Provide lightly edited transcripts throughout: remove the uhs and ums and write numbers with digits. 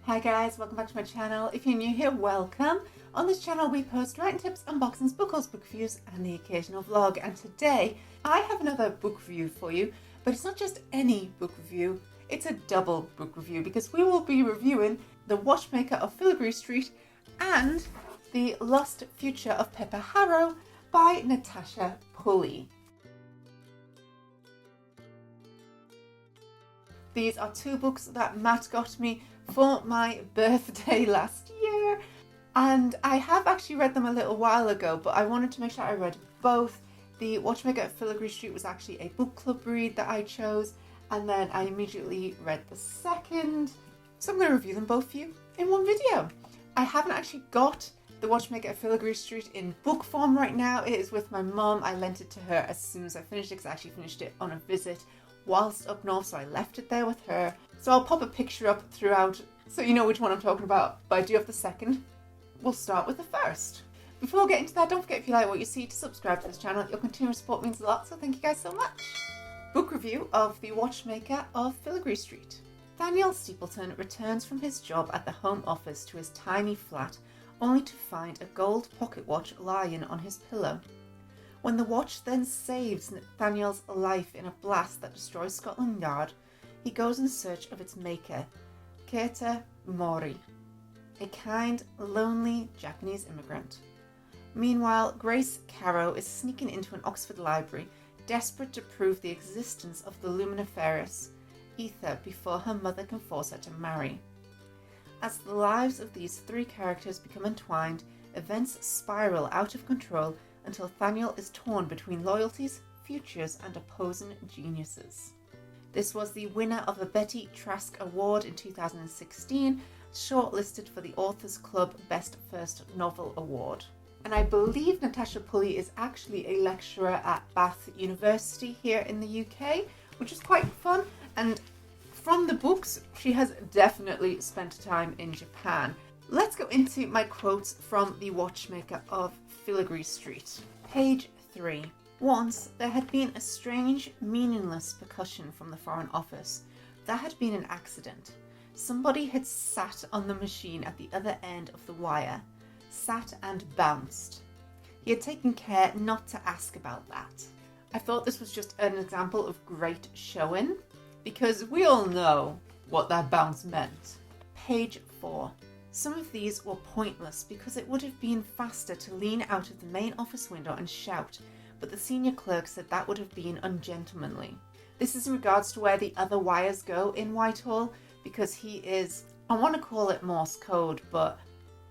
Hi guys, welcome back to my channel. If you're new here, welcome. On this channel we post writing tips, unboxings, book hauls, book reviews and the occasional vlog. And today I have another book review for you, but it's not just any book review, it's a double book review because we will be reviewing The Watchmaker of Filigree Street and The Lost Future of Pepperharrow by Natasha Pulley. These are two books that Matt got me for my birthday last year, and I have actually read them a little while ago, but I wanted to make sure I read both. The Watchmaker of Filigree Street was actually a book club read that I chose, and then I immediately read the second. So I'm going to review them both for you in one video. I haven't actually got The Watchmaker of Filigree Street in book form right now. It is with my mum. I lent it to her as soon as I finished it because I actually finished it on a visit whilst up north, so I left it there with her. So I'll pop a picture up throughout so you know which one I'm talking about, but I do have the second. We'll start with the first. Before we get into that, don't forget if you like what you see to subscribe to this channel. Your continuous support means a lot, so thank you guys so much. Book review of The Watchmaker of Filigree Street. Daniel Steepleton returns from his job at the Home Office to his tiny flat, only to find a gold pocket watch lying on his pillow. When the watch then saves Nathaniel's life in a blast that destroys Scotland Yard, he goes in search of its maker, Keita Mori, a kind, lonely Japanese immigrant. Meanwhile, Grace Caro is sneaking into an Oxford library, desperate to prove the existence of the luminiferous ether before her mother can force her to marry. As the lives of these three characters become entwined, events spiral out of control until Nathaniel is torn between loyalties, futures, and opposing geniuses. This was the winner of a Betty Trask Award in 2016, shortlisted for the Authors Club Best First Novel Award. And I believe Natasha Pulley is actually a lecturer at Bath University here in the UK, which is quite fun. And from the books, she has definitely spent time in Japan. Let's go into my quotes from The Watchmaker of Filigree Street. Page 3. Once there had been a strange, meaningless percussion from the Foreign Office. That had been an accident. Somebody had sat on the machine at the other end of the wire. Sat and bounced. He had taken care not to ask about that. I thought this was just an example of great showing, because we all know what that bounce meant. Page 4. Some of these were pointless because it would have been faster to lean out of the main office window and shout, but the senior clerk said that would have been ungentlemanly. This is in regards to where the other wires go in Whitehall, because he is, I want to call it Morse code, but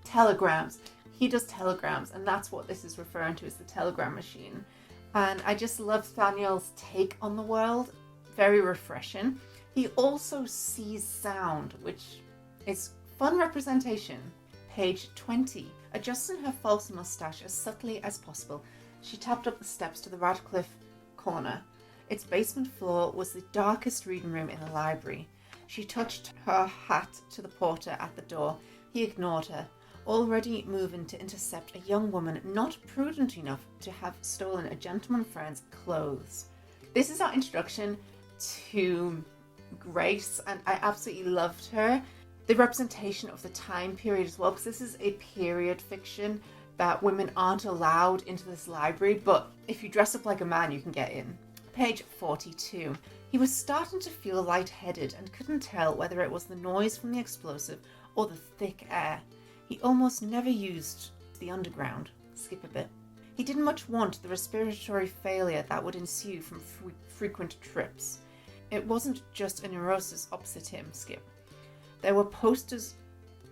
telegrams. He does telegrams, and that's what this is referring to as the telegram machine. And I just love Daniel's take on the world. Very refreshing. He also sees sound, which is fun representation. Page 20. Adjusting her false moustache as subtly as possible, she tapped up the steps to the Radcliffe corner. Its basement floor was the darkest reading room in the library. She touched her hat to the porter at the door. He ignored her, already moving to intercept a young woman not prudent enough to have stolen a gentleman friend's clothes. This is our introduction to Grace, and I absolutely loved her. The representation of the time period as well, because this is a period fiction that women aren't allowed into this library, but if you dress up like a man, you can get in. Page 42. He was starting to feel lightheaded and couldn't tell whether it was the noise from the explosive or the thick air. He almost never used the underground. Skip a bit. He didn't much want the respiratory failure that would ensue from frequent trips. It wasn't just a neurosis opposite him. Skip. There were posters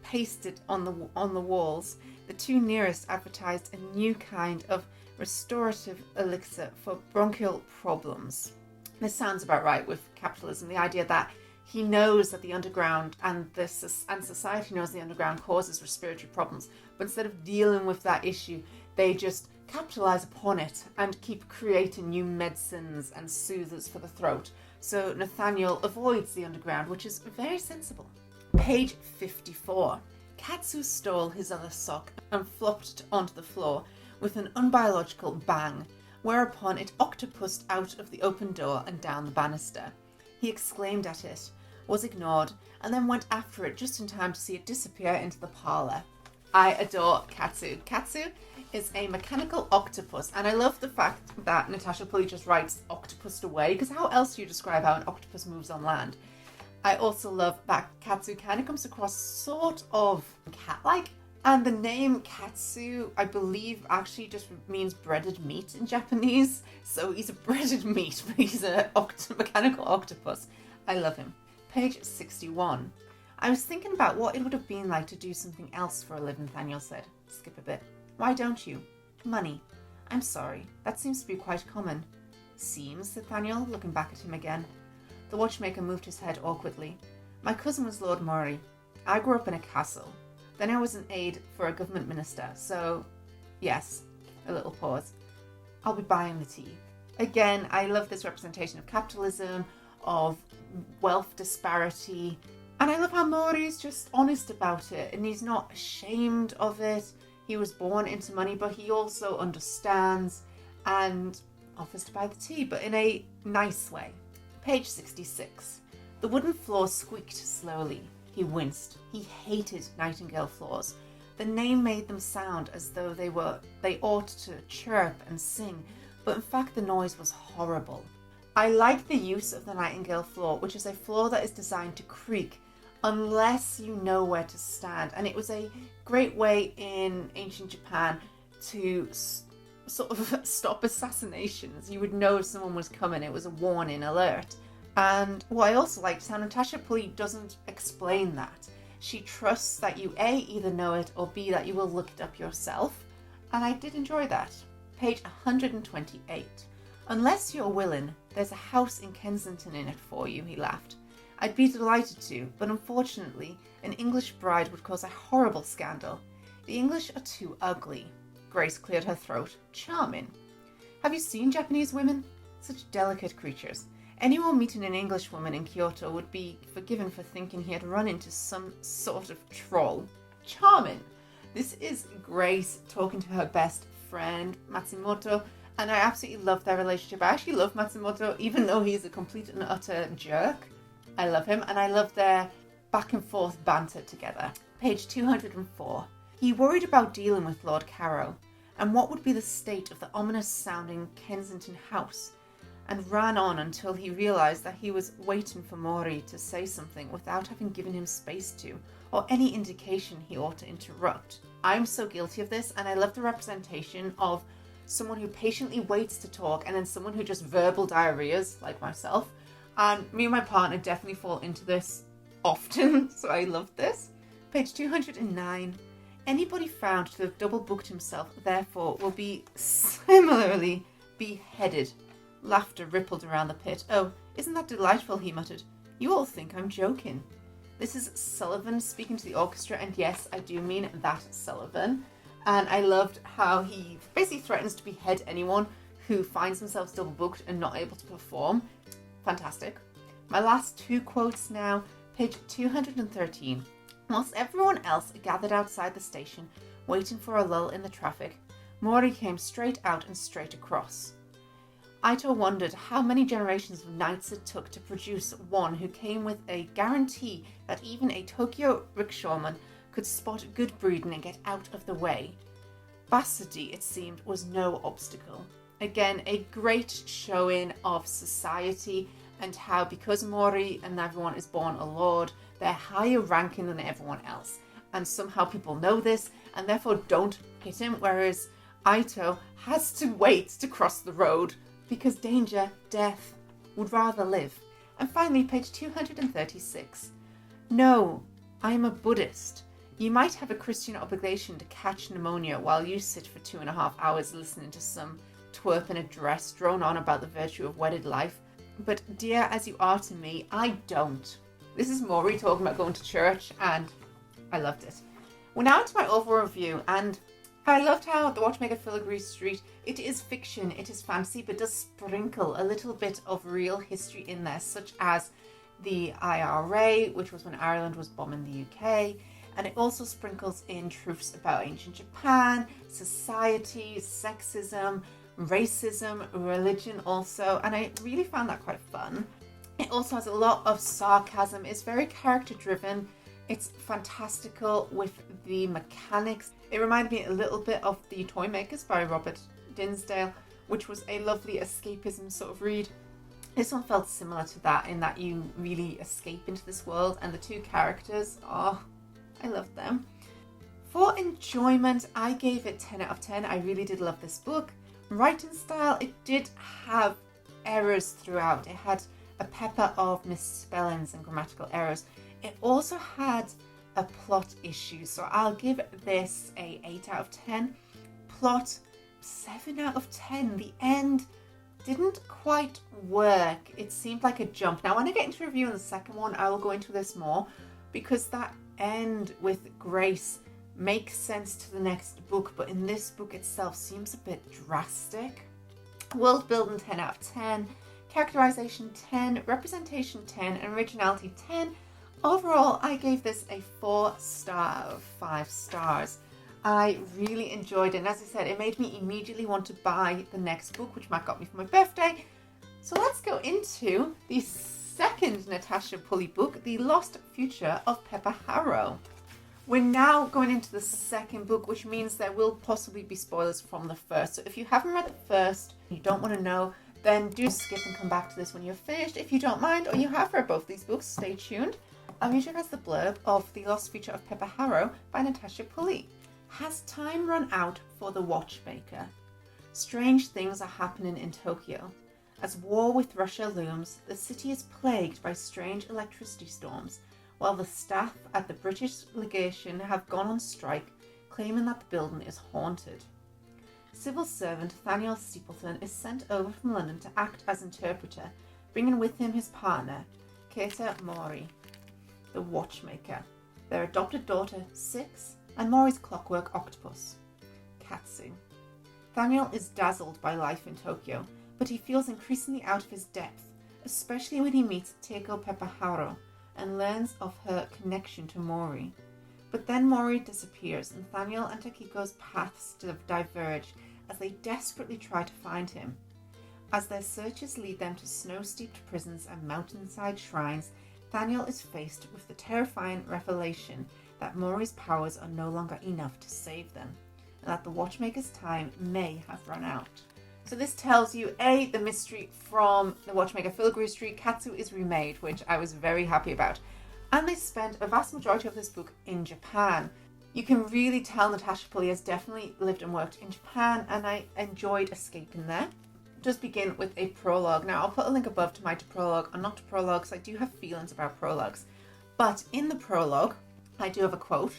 pasted on the walls. The two nearest advertised a new kind of restorative elixir for bronchial problems. This sounds about right with capitalism. The idea that he knows that the underground and society knows the underground causes respiratory problems, but instead of dealing with that issue, they just capitalize upon it and keep creating new medicines and soothers for the throat. So Nathaniel avoids the underground, which is very sensible. Page 54. Katsu stole his other sock and flopped onto the floor with an unbiological bang, whereupon it octopused out of the open door and down the banister. He exclaimed at it, was ignored, and then went after it just in time to see it disappear into the parlour. I adore Katsu. Katsu is a mechanical octopus, and I love the fact that Natasha Pulley just writes octopused away, because how else do you describe how an octopus moves on land? I also love that Katsu kind of comes across sort of cat-like, and the name Katsu, I believe, actually just means breaded meat in Japanese. So he's a breaded meat, but he's a mechanical octopus. I love him. Page 61. I was thinking about what it would have been like to do something else for a living, Nathaniel said. Skip a bit. Why don't you? Money. I'm sorry. That seems to be quite common. Seems, said Nathaniel, looking back at him again. The watchmaker moved his head awkwardly. My cousin was Lord Murray. I grew up in a castle. Then I was an aide for a government minister, so yes, a little pause. I'll be buying the tea. Again, I love this representation of capitalism, of wealth disparity, and I love how Murray's just honest about it, and he's not ashamed of it. He was born into money, but he also understands and offers to buy the tea, but in a nice way. Page 66. The wooden floor squeaked slowly. He winced. He hated nightingale floors. The name made them sound as though they ought to chirp and sing, but in fact the noise was horrible. I like the use of the nightingale floor, which is a floor that is designed to creak unless you know where to stand. And it was a great way in ancient Japan to sort of stop assassinations. You would know if someone was coming. It was a warning alert. And what I also liked is how Natasha Pulley doesn't explain that. She trusts that you A, either know it, or B, that you will look it up yourself. And I did enjoy that. Page 128. Unless you're willing, there's a house in Kensington in it for you, he laughed. I'd be delighted to, but unfortunately, an English bride would cause a horrible scandal. The English are too ugly. Grace cleared her throat. Charming. Have you seen Japanese women? Such delicate creatures. Anyone meeting an Englishwoman in Kyoto would be forgiven for thinking he had run into some sort of troll. Charming. This is Grace talking to her best friend, Matsumoto, and I absolutely love their relationship. I actually love Matsumoto, even though he's a complete and utter jerk. I love him, and I love their back and forth banter together. Page 204. He worried about dealing with Lord Carrow, and what would be the state of the ominous-sounding Kensington house, and ran on until he realised that he was waiting for Mori to say something without having given him space to, or any indication he ought to interrupt. I'm so guilty of this, and I love the representation of someone who patiently waits to talk and then someone who just verbal diarrheas, like myself. And me and my partner definitely fall into this often, so I love this. Page 209. Anybody found to have double booked himself, therefore, will be similarly beheaded. Laughter rippled around the pit. Oh, isn't that delightful, he muttered. You all think I'm joking. This is Sullivan speaking to the orchestra, and yes, I do mean that Sullivan. And I loved how he basically threatens to behead anyone who finds themselves double booked and not able to perform. Fantastic. My last two quotes now, page 213. Whilst everyone else gathered outside the station, waiting for a lull in the traffic, Mori came straight out and straight across. Ito wondered how many generations of knights it took to produce one who came with a guarantee that even a Tokyo rickshawman could spot good breeding and get out of the way. Bastardy, it seemed, was no obstacle. Again, a great showing of society and how because Mori and everyone is born a lord, they're higher ranking than everyone else. And somehow people know this and therefore don't hit him, whereas Ito has to wait to cross the road because danger, death, would rather live. And finally, page 236. No, I am a Buddhist. You might have a Christian obligation to catch pneumonia while you sit for 2.5 hours listening to some twerp in a dress drone on about the virtue of wedded life. But dear as you are to me, I don't. This is Maury talking about going to church, and I loved it. We're now into my overall review, and I loved how the Watchmaker of Filigree Street, it is fiction, it is fantasy, but does sprinkle a little bit of real history in there, such as the IRA, which was when Ireland was bombing the UK, and it also sprinkles in truths about ancient Japan, society, sexism, racism, religion also, and I really found that quite fun. It also has a lot of sarcasm. It's very character driven. It's fantastical with the mechanics. It reminded me a little bit of The Toy Makers by Robert Dinsdale, which was a lovely escapism sort of read. This one felt similar to that in that you really escape into this world, and the two characters, I loved them. For enjoyment, I gave it 10 out of 10. I really did love this book. Writing style, it did have errors throughout. It had a pepper of misspellings and grammatical errors. It also had a plot issue, so I'll give this a 8 out of 10. Plot, 7 out of 10. The end didn't quite work. It seemed like a jump. Now, when I get into review on the second one, I will go into this more, because that end with Grace makes sense to the next book, but in this book itself seems a bit drastic. World building, 10 out of 10. Characterization, 10. Representation, 10. And originality, 10. Overall, I gave this a 4 star out of 5 stars. I really enjoyed it, and as I said, it made me immediately want to buy the next book, which Matt got me for my birthday. So let's go into the second Natasha Pulley book, The Lost Future of Pepperharrow. We're now going into the second book, which means there will possibly be spoilers from the first. So if you haven't read the first, and you don't want to know, then do skip and come back to this when you're finished. If you don't mind, or you have read both these books, stay tuned. I'll read you guys the blurb of The Lost Future of Pepperharrow by Natasha Pulley. Has time run out for the Watchmaker? Strange things are happening in Tokyo. As war with Russia looms, the city is plagued by strange electricity storms, while the staff at the British legation have gone on strike, claiming that the building is haunted. Civil servant Nathaniel Steepleton is sent over from London to act as interpreter, bringing with him his partner, Keita Mori, the Watchmaker, their adopted daughter, Six, and Mori's clockwork octopus, Katsu. Nathaniel is dazzled by life in Tokyo, but he feels increasingly out of his depth, especially when he meets Teiko Pepperharrow and learns of her connection to Mori. But then Mori disappears, and Nathaniel and Takiko's paths diverge as they desperately try to find him. As their searches lead them to snow-steeped prisons and mountainside shrines, Nathaniel is faced with the terrifying revelation that Mori's powers are no longer enough to save them, and that the Watchmaker's time may have run out. So this tells you, A, the mystery from the Watchmaker Filigree Street, Katsu is remade, which I was very happy about. And they spent a vast majority of this book in Japan. You can really tell Natasha Pulley has definitely lived and worked in Japan, and I enjoyed escaping there. It does begin with a prologue. Now, I'll put a link above to my prologue and not to prologues. I do have feelings about prologues. But in the prologue, I do have a quote.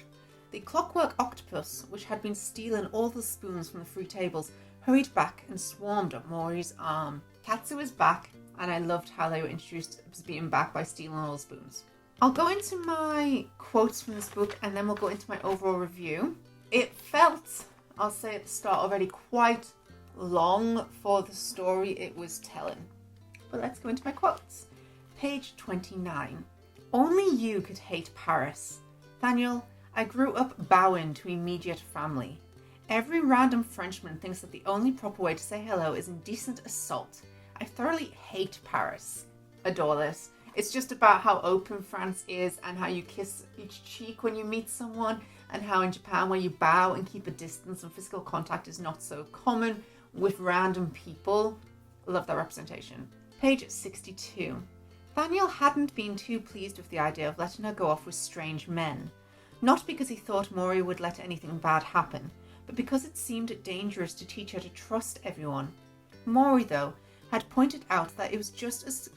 The clockwork octopus, which had been stealing all the spoons from the free tables, hurried back and swarmed up Mori's arm. Katsu is back, and I loved how they were introduced as being back by stealing all the spoons. I'll go into my quotes from this book, and then we'll go into my overall review. It felt, I'll say at the start already, quite long for the story it was telling. But let's go into my quotes. Page 29. Only you could hate Paris. Nathaniel, I grew up bowing to immediate family. Every random Frenchman thinks that the only proper way to say hello is indecent assault. I thoroughly hate Paris. Adore this. It's just about how open France is and how you kiss each cheek when you meet someone, and how in Japan where you bow and keep a distance and physical contact is not so common with random people. Love that representation. Page 62. Nathaniel hadn't been too pleased with the idea of letting her go off with strange men. Not because he thought Mori would let anything bad happen, but because it seemed dangerous to teach her to trust everyone. Mori, though, had pointed out that it was just as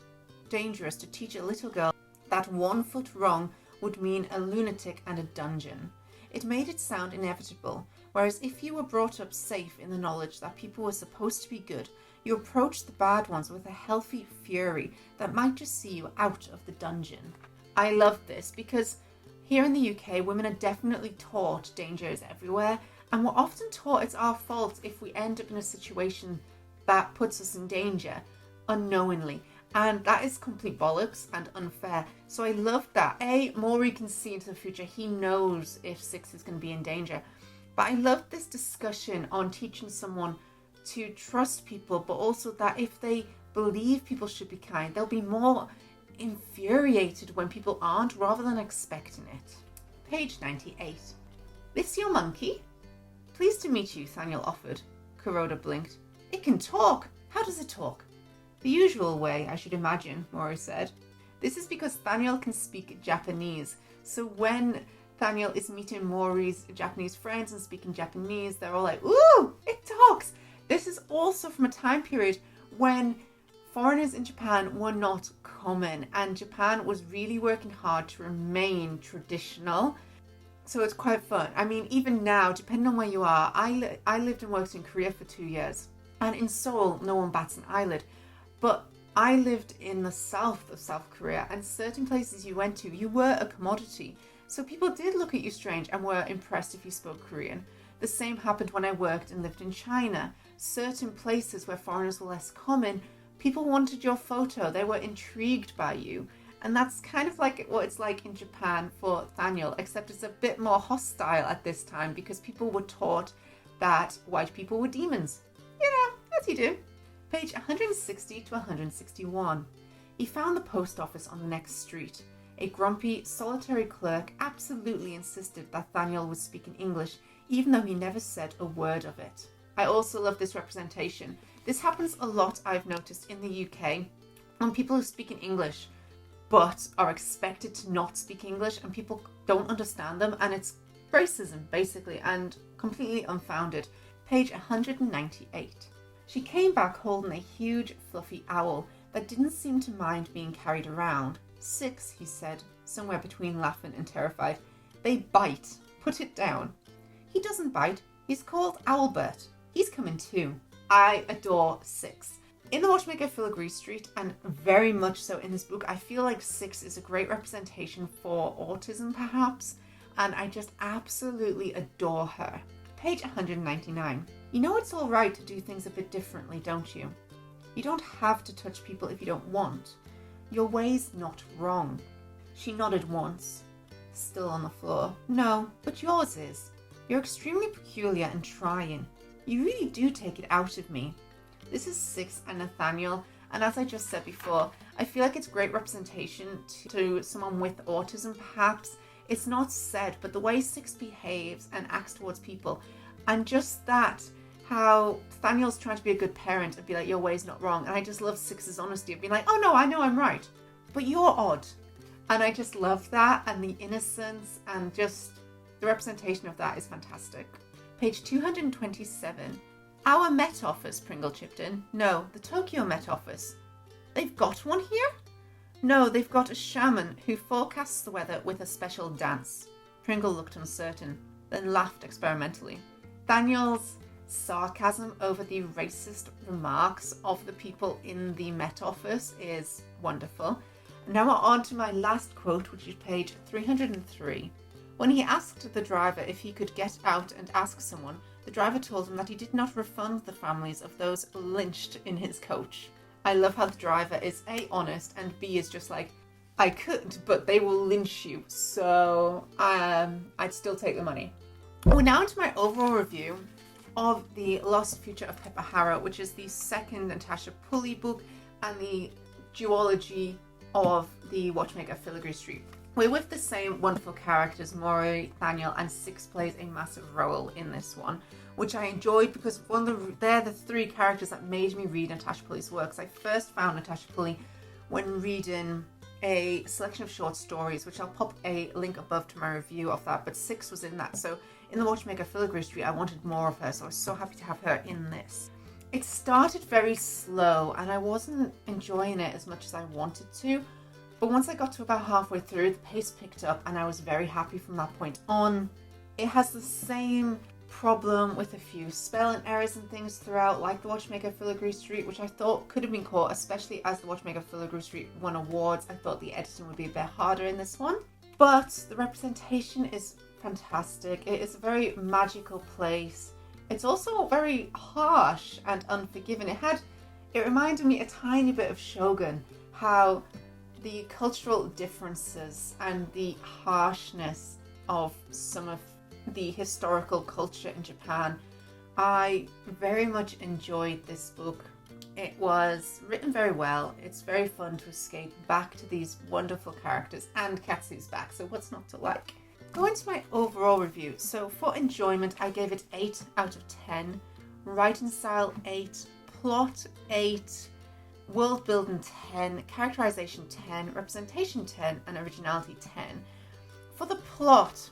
dangerous to teach a little girl that 1 foot wrong would mean a lunatic and a dungeon. It made it sound inevitable, whereas if you were brought up safe in the knowledge that people were supposed to be good, you approached the bad ones with a healthy fury that might just see you out of the dungeon. I love this because here in the UK, women are definitely taught danger is everywhere, and we're often taught it's our fault if we end up in a situation that puts us in danger unknowingly. And that is complete bollocks and unfair. So I love that. A, Mori can see into the future. He knows if Six is going to be in danger. But I love this discussion on teaching someone to trust people, but also that if they believe people should be kind, they'll be more infuriated when people aren't rather than expecting it. Page 98. This your monkey? Pleased to meet you, Thaniel offered. Kuroda blinked. It can talk. How does it talk? The usual way, I should imagine, Mori said. This is because Thaniel can speak Japanese, so when Thaniel is meeting Mori's Japanese friends and speaking Japanese, they're all like, ooh, it talks! This is also from a time period when foreigners in Japan were not common, and Japan was really working hard to remain traditional. So it's quite fun. I mean, even now, depending on where you are, I lived and worked in Korea for 2 years, and in Seoul, no one bats an eyelid. But I lived in the south of South Korea, and certain places you went to, you were a commodity. So people did look at you strange and were impressed if you spoke Korean. The same happened when I worked and lived in China. Certain places where foreigners were less common, people wanted your photo. They were intrigued by you. And that's kind of like what it's like in Japan for Thaniel, except it's a bit more hostile at this time because people were taught that white people were demons. You know, as you do. Page 160 to 161. He found the post office on the next street. A grumpy, solitary clerk absolutely insisted that Thaniel was speaking English, even though he never said a word of it. I also love this representation. This happens a lot, I've noticed, in the UK, when people are speaking English, but are expected to not speak English, and people don't understand them, and it's racism, basically, and completely unfounded. Page 198. She came back holding a huge, fluffy owl that didn't seem to mind being carried around. 6, he said, somewhere between laughing and terrified. They bite. Put it down. He doesn't bite. He's called Owlbert. He's coming too. I adore 6. In the Watchmaker of Filigree Street, and very much so in this book, I feel like 6 is a great representation for autism, perhaps, and I just absolutely adore her. Page 199. You know it's all right to do things a bit differently, don't you? You don't have to touch people if you don't want. Your way's not wrong. She nodded once, still on the floor. No, but yours is. You're extremely peculiar and trying. You really do take it out of me. This is 6 and Nathaniel, and as I just said before, I feel like it's great representation to someone with autism, perhaps. It's not said, but the way 6 behaves and acts towards people, and just that, how Nathaniel's trying to be a good parent and be like, your way's not wrong, and I just love 6's honesty of being like, oh no, I know I'm right, but you're odd. And I just love that, and the innocence, and just the representation of that is fantastic. Page 227. Our Met Office, Pringle chipped in. No, the Tokyo Met Office. They've got one here? No, they've got a shaman who forecasts the weather with a special dance. Pringle looked uncertain, then laughed experimentally. Daniel's sarcasm over the racist remarks of the people in the Met Office is wonderful. Now we're on to my last quote, which is page 303. When he asked the driver if he could get out and ask someone, the driver told him that he did not refund the families of those lynched in his coach. I love how the driver is A, honest, and B, is just like, I could, but they will lynch you, so I'd still take the money. We're now into my overall review of The Lost Future of Pepperharrow, which is the second Natasha Pulley book and the duology of the Watchmaker of Filigree Street. We're with the same wonderful characters, Mori, Thaniel, and 6 plays a massive role in this one, which I enjoyed because they're the 3 characters that made me read Natasha Pulley's works. I first found Natasha Pulley when reading a selection of short stories, which I'll pop a link above to my review of that, but 6 was in that. So in the Watchmaker of Filigree Street, I wanted more of her, so I was so happy to have her in this. It started very slow, and I wasn't enjoying it as much as I wanted to. But once I got to about halfway through, the pace picked up and I was very happy from that point on. It has the same problem with a few spelling errors and things throughout, like the Watchmaker of Filigree Street, which I thought could have been caught, especially as the Watchmaker of Filigree Street won awards. I thought the editing would be a bit harder in this one. But the representation is fantastic. It is a very magical place. It's also very harsh and unforgiving. It reminded me a tiny bit of Shogun, how the cultural differences and the harshness of some of the historical culture in Japan. I very much enjoyed this book. It was written very well. It's very fun to escape back to these wonderful characters, and Katsu's back, so what's not to like? Going to my overall review. So for enjoyment, I gave it 8 out of 10. Writing style 8, plot 8, world building 10, characterization 10, representation 10, and originality 10. For the plot,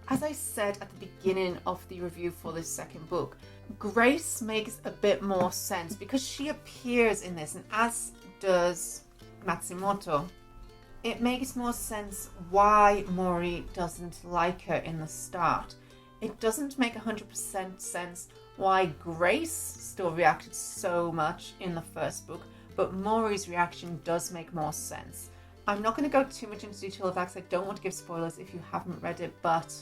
as I said at the beginning of the review for this second book, Grace makes a bit more sense because she appears in this, and as does Matsumoto. It makes more sense why Mori doesn't like her in the start. It doesn't make 100% sense why Grace still reacted so much in the first book, but Mori's reaction does make more sense. I'm not going to go too much into detail of that because I don't want to give spoilers if you haven't read it, but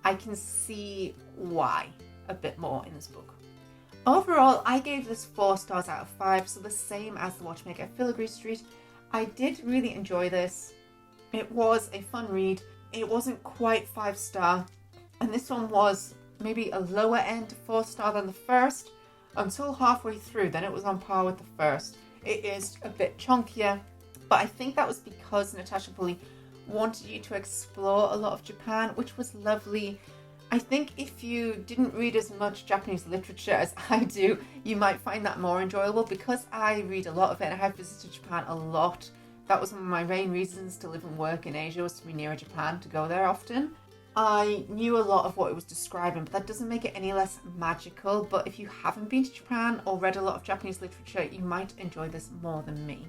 I can see why a bit more in this book. Overall, I gave this 4 stars out of 5, so the same as the Watchmaker of Filigree Street. I did really enjoy this. It was a fun read. It wasn't quite 5-star, and this one was maybe a lower end 4-star than the first until halfway through. Then it was on par with the first. It is a bit chunkier, but I think that was because Natasha Pulley wanted you to explore a lot of Japan, which was lovely. I think if you didn't read as much Japanese literature as I do, you might find that more enjoyable. Because I read a lot of it and I have visited Japan a lot, that was one of my main reasons to live and work in Asia, was to be near Japan, to go there often. I knew a lot of what it was describing, but that doesn't make it any less magical. But if you haven't been to Japan or read a lot of Japanese literature, you might enjoy this more than me.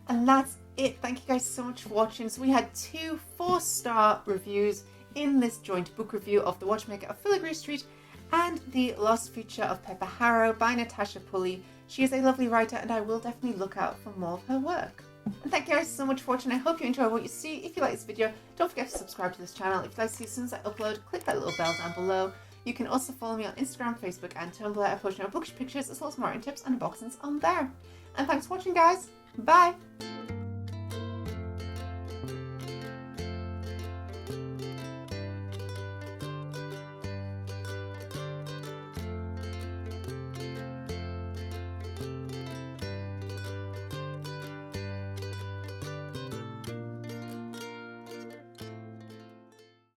And that's it. Thank you guys so much for watching. So we had 2 4-star reviews in this joint book review of The Watchmaker of Filigree Street and The Lost Future of Pepperharrow by Natasha Pulley. She is a lovely writer and I will definitely look out for more of her work. And thank you guys so much for watching. I hope you enjoy what you see. If you like this video, don't forget to subscribe to this channel. If you'd like to see as soon as I upload, click that little bell down below. You can also follow me on Instagram, Facebook and Tumblr. I post more bookish pictures as well as more tips and unboxings on there. And thanks for watching, guys. Bye!